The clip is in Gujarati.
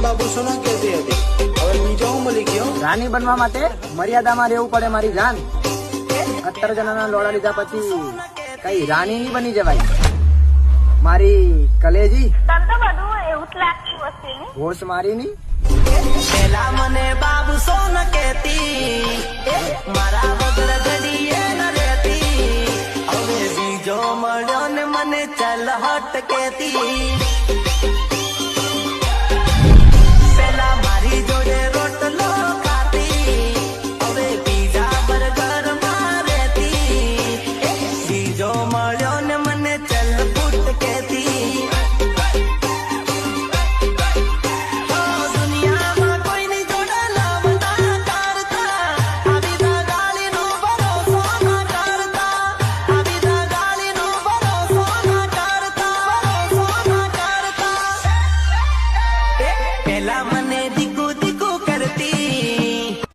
બાબુ સોના કહેતી હતી. હવે બીજો હું બોલી ગયો. રાણી બનવા માટે મર્યાદામાં રહેવું પડે મારી જાન. 17 જણાના લોડા લીધા પછી કઈ રાણી નહીં બની જવાય મારી કલેજી. તને તો બધું એવું જ લાગતું હશે ને. હોશ મારી ની પેલા મને બાબુ સોન કહેતી, મારા વગર ઘડીએ ન રહેતી. હવે બીજો મળ્યો ને મને ચલ હટ કહેતી.